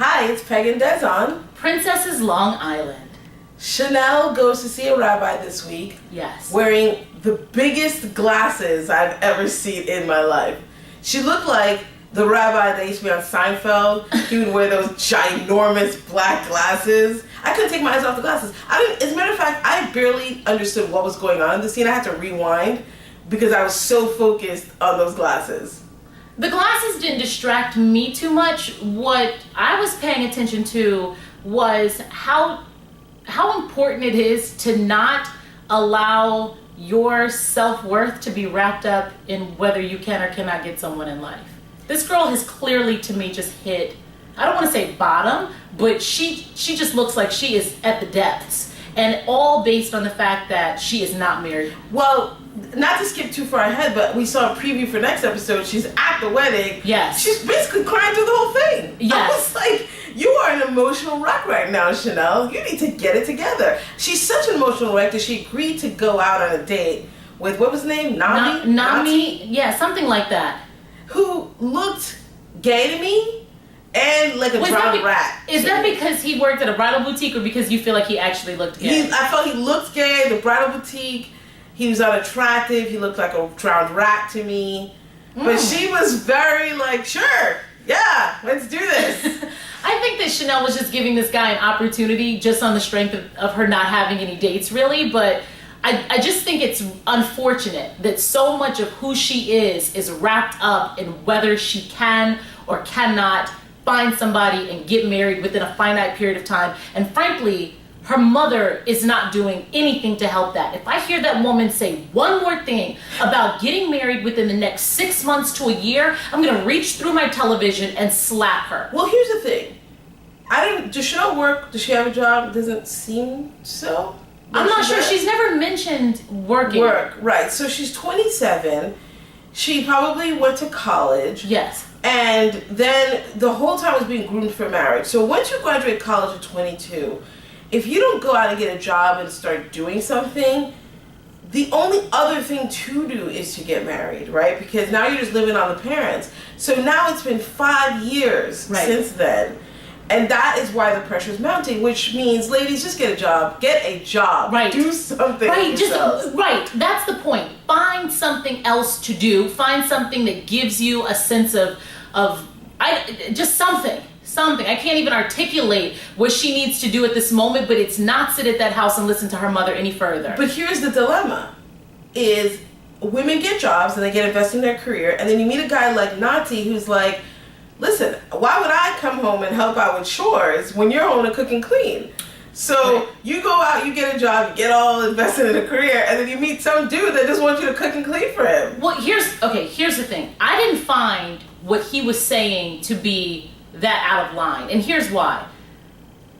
Hi, it's PegandDes on Princess's Long Island. Chanel goes to see a rabbi this week. Yes. Wearing the biggest glasses I've ever seen in my life. She looked like the rabbi that used to be on Seinfeld. He would wear those ginormous black glasses. I couldn't take my eyes off the glasses. As a matter of fact, I barely understood what was going on in the scene. I had to rewind because I was so focused on those glasses. The glasses didn't distract me too much. What I was paying attention to was how important it is to not allow your self-worth to be wrapped up in whether you can or cannot get someone in life. This girl has clearly, to me, just hit, I don't want to say bottom, but she just looks like she is at the depths. And all based on the fact that she is not married. Well, not to skip too far ahead, but we saw a preview for next episode. She's at the wedding. Yes. She's basically crying through the whole thing. Yes. I was like, you are an emotional wreck right now, Chanel. You need to get it together. She's such an emotional wreck that she agreed to go out on a date with, what was his name? Nami? Yeah, something like that. Who looked gay to me and like a drowned rat. Is that because he worked at a bridal boutique or because you feel like he actually looked gay? I felt he looked gay, the bridal boutique. He was unattractive. He looked like a drowned rat to me. But she was very like, sure, yeah, let's do this. I think that Chanel was just giving this guy an opportunity just on the strength of her not having any dates, really. But I just think it's unfortunate that so much of who she is wrapped up in whether she can or cannot find somebody and get married within a finite period of time. And frankly, her mother is not doing anything to help that. If I hear that woman say one more thing about getting married within the next 6 months to a year, I'm going to reach through my television and slap her. Well, here's the thing. Does Chanel work? Does she have a job? It doesn't seem so. I'm not sure. She's never mentioned working. Right. So she's 27. She probably went to college. Yes. And then the whole time was being groomed for marriage. So once you graduate college at 22, if you don't go out and get a job and start doing something, the only other thing to do is to get married, right? Because now you're just living on the parents. So now it's been 5 years since then. And that is why the pressure is mounting, which means, ladies, just get a job. Get a job. Right. Do something. Right. That's the point. Find something else to do. Find something that gives you a sense of just something. Something. I can't even articulate what she needs to do at this moment, but it's not sit at that house and listen to her mother any further. But here's the dilemma, is women get jobs and they get invested in their career, and then you meet a guy like Nati who's like, listen, why would I come home and help out with chores when you're home to cook and clean? So you go out, you get a job, you get all invested in a career, and then you meet some dude that just wants you to cook and clean for him. Well, here's the thing. I didn't find what he was saying to be that out of line. And here's why.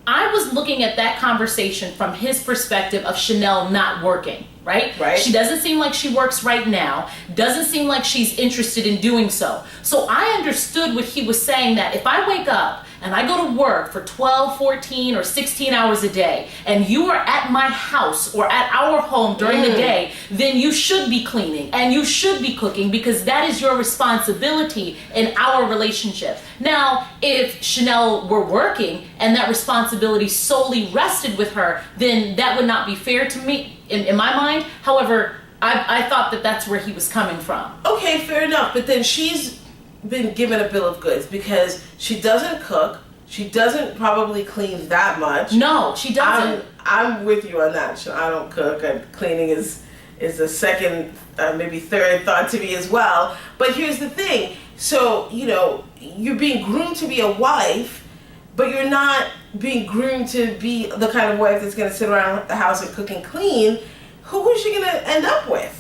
I was looking at that conversation from his perspective of Chanel not working, right? She doesn't seem like she works right now. Doesn't seem like she's interested in doing so. So I understood what he was saying, that if I wake up and I go to work for 12, 14, or 16 hours a day, and you are at my house or at our home during the day, then you should be cleaning and you should be cooking, because that is your responsibility in our relationship. Now, if Chanel were working and that responsibility solely rested with her, then that would not be fair to me in my mind. However, I thought that that's where he was coming from. Okay, fair enough. But then she's been given a bill of goods because she doesn't cook. She doesn't probably clean that much. No, she doesn't. I'm with you on that. I don't cook, and cleaning is a second, maybe third thought to me as well. But here's the thing. So, you're being groomed to be a wife, but you're not being groomed to be the kind of wife that's going to sit around the house and cook and clean. Who's she going to end up with?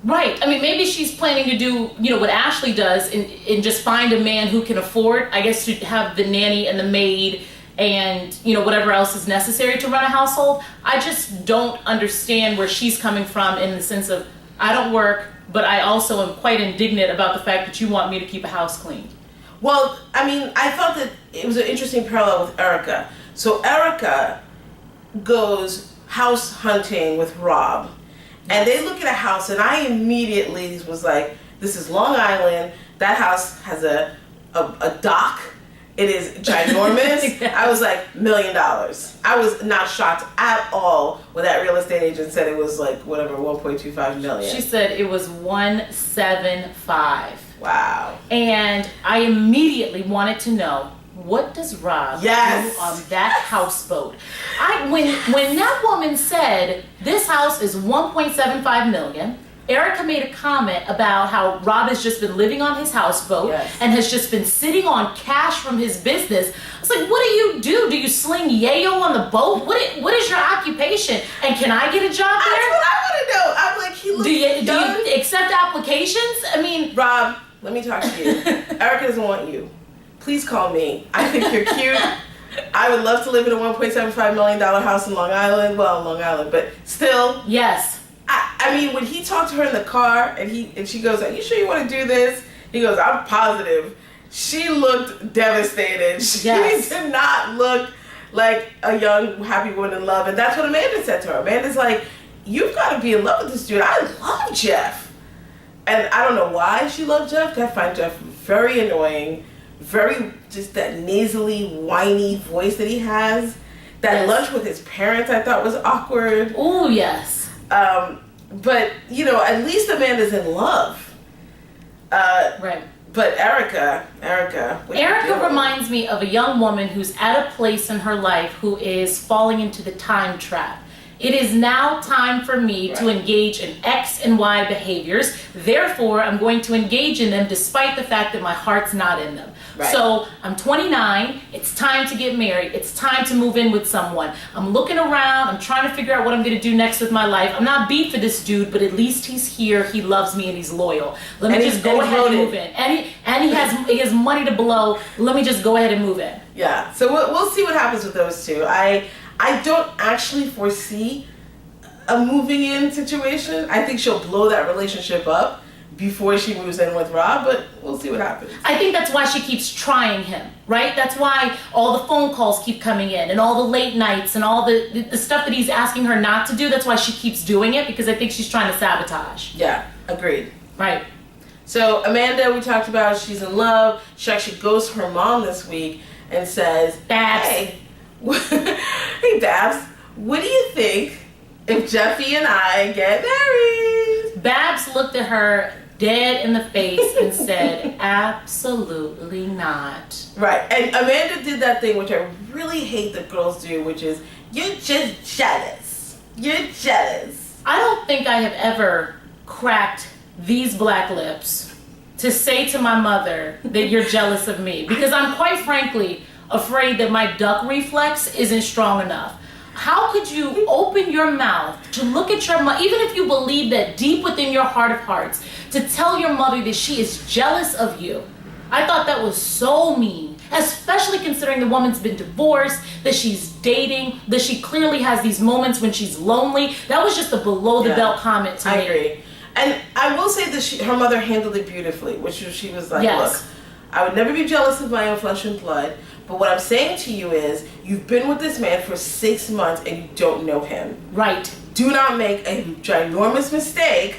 Right. I mean, maybe she's planning to do, what Ashley does and just find a man who can afford, I guess, to have the nanny and the maid and, whatever else is necessary to run a household. I just don't understand where she's coming from in the sense of, I don't work, but I also am quite indignant about the fact that you want me to keep a house clean. Well, I mean, I thought that it was an interesting parallel with Erica. So Erica goes house hunting with Rob. And they look at a house, and I immediately was like, this is Long Island. That house has a dock It is ginormous. I was like, $1 million. I was not shocked at all when that real estate agent said it was like, whatever, 1.25 million. She said it was 175. Wow. And I immediately wanted to know, what does Rob do on that houseboat? When that woman said this house is 1.75 million, Erica made a comment about how Rob has just been living on his houseboat and has just been sitting on cash from his business. I was like, what do you do? Do you sling yayo on the boat? What is your occupation? And can I get a job there? That's what I want to know. I'm like, he looks do you accept applications? I mean, Rob, let me talk to you. Erica doesn't want you. Please call me. I think you're cute. I would love to live in a $1.75 million house in Long Island. Well, Long Island, but still. Yes. I mean, when he talked to her in the car and she goes, "Are you sure you want to do this?" He goes, "I'm positive." She looked devastated. She did not look like a young, happy woman in love. And that's what Amanda said to her. Amanda's like, "You've got to be in love with this dude. I love Jeff." And I don't know why she loved Jeff. I find Jeff very annoying. Very just that nasally, whiny voice that he has. That lunch with his parents I thought was awkward. Oh, yes. But, you know, at least Amanda's in love. Right. But Erica reminds me of a young woman who's at a place in her life who is falling into the time trap. It is now time for me to engage in X and Y behaviors. Therefore, I'm going to engage in them despite the fact that my heart's not in them. Right. So I'm 29. It's time to get married. It's time to move in with someone. I'm looking around. I'm trying to figure out what I'm going to do next with my life. I'm not beat for this dude, but at least he's here. He loves me and he's loyal. Let me just go ahead and move in. And he has money to blow. Let me just go ahead and move in. Yeah. So we'll see what happens with those two. I don't actually foresee a moving in situation. I think she'll blow that relationship up before she moves in with Rob, but we'll see what happens. I think that's why she keeps trying him, right? That's why all the phone calls keep coming in and all the late nights and all the stuff that he's asking her not to do. That's why she keeps doing it, because I think she's trying to sabotage. Yeah, agreed. Right. So Amanda, we talked about, she's in love. She actually goes to her mom this week and says, Babs. Hey, hey Babs, what do you think if Jeffy and I get married? Babs looked at her dead in the face and said, absolutely not. Right. And Amanda did that thing which I really hate that girls do, which is, you're just jealous. You're jealous. I don't think I have ever cracked these black lips to say to my mother that you're jealous of me, because I'm quite frankly afraid that my duck reflex isn't strong enough. How could you open your mouth to look at your mother, even if you believe that deep within your heart of hearts, to tell your mother that she is jealous of you? I thought that was so mean, especially considering the woman's been divorced, that she's dating, that she clearly has these moments when she's lonely. That was just a below the belt comment to me. I agree. And I will say that her mother handled it beautifully, which she was like, look, I would never be jealous of my own flesh and blood. But what I'm saying to you is, you've been with this man for 6 months and you don't know him. Right. Do not make a ginormous mistake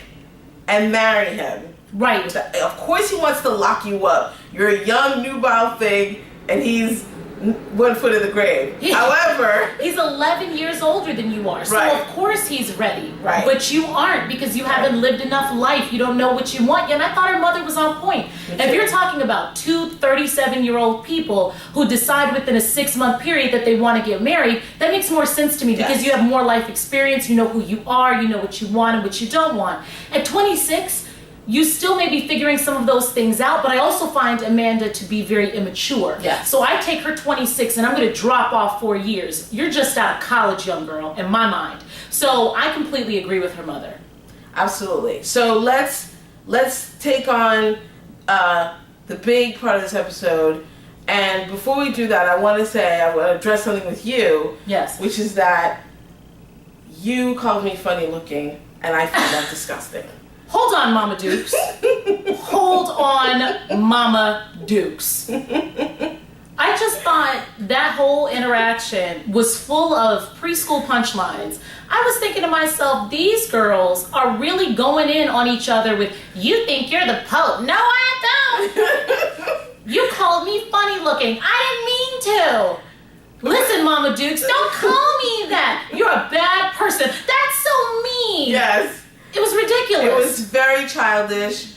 and marry him. Right. Of course he wants to lock you up. You're a young, nubile thing, and he's 1 foot in the grave. However, he's 11 years older than you are, so of course he's ready. Right. But you aren't, because you haven't lived enough life. You don't know what you want yet. And I thought her mother was on point. If you're talking about two 37-year-old people who decide within a 6-month period that they want to get married, that makes more sense to me, because you have more life experience. You know who you are. You know what you want and what you don't want. At 26. You still may be figuring some of those things out, but I also find Amanda to be very immature. Yes. So I take her 26 and I'm going to drop off 4 years. You're just out of college, young girl, in my mind. So I completely agree with her mother. Absolutely. So let's take on the big part of this episode. And before we do that, I want to address something with you. Yes. Which is that you called me funny looking, and I find that disgusting. Hold on, Mama Dukes. Hold on, Mama Dukes. I just thought that whole interaction was full of preschool punchlines. I was thinking to myself, these girls are really going in on each other with, you think you're the Pope. No, I don't. You called me funny looking. I didn't mean to. Listen, Mama Dukes, don't call me that. You're a bad person. That's so mean. Yes. It was ridiculous. It was very childish.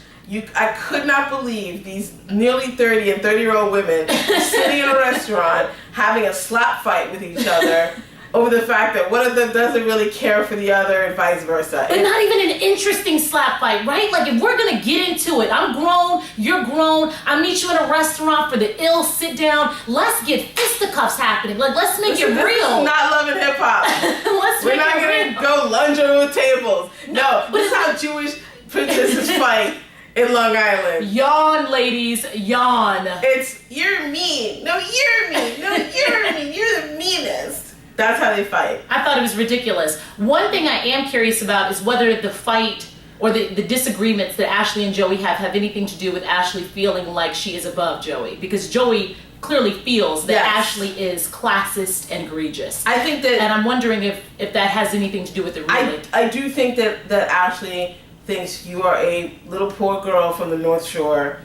I could not believe these nearly 30 and 30-year-old women sitting in a restaurant having a slap fight with each other over the fact that one of them doesn't really care for the other and vice versa. But not even an interesting slap fight, right? Like, if we're gonna get into it, I'm grown, you're grown, I meet you in a restaurant for the ill sit down, let's get fisticuffs happening. Like, let's make it real. This is not Love and Hip Hop. We're not gonna go lunge over tables. No, this is how Jewish princesses fight in Long Island. Yawn, ladies, yawn. It's, you're mean. No, you're mean. No, you're mean. You're the meanest. That's how they fight. I thought it was ridiculous. One thing I am curious about is whether the fight or the disagreements that Ashley and Joey have anything to do with Ashley feeling like she is above Joey. Because Joey clearly feels that Ashley is classist and egregious. I think that... And I'm wondering if that has anything to do with it really. I do think that Ashley thinks you are a little poor girl from the North Shore.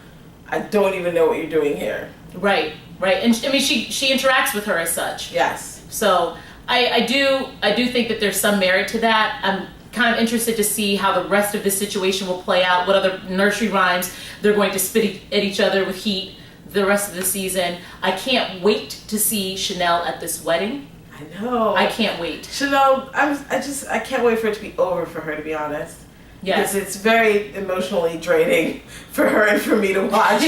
I don't even know what you're doing here. Right. And I mean, she interacts with her as such. Yes. So I do think that there's some merit to that. I'm kind of interested to see how the rest of this situation will play out, what other nursery rhymes they're going to spit at each other with heat the rest of the season. I can't wait to see Chanel at this wedding. I know. I can't wait. Chanel, I can't wait for it to be over for her, to be honest. Yes. Because it's very emotionally draining for her and for me to watch.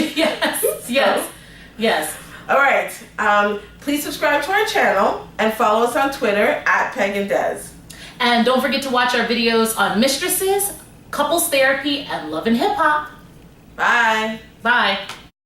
Yes. All right. Please subscribe to our channel and follow us on Twitter at PegandDes. And don't forget to watch our videos on mistresses, couples therapy, and love and hip hop. Bye. Bye.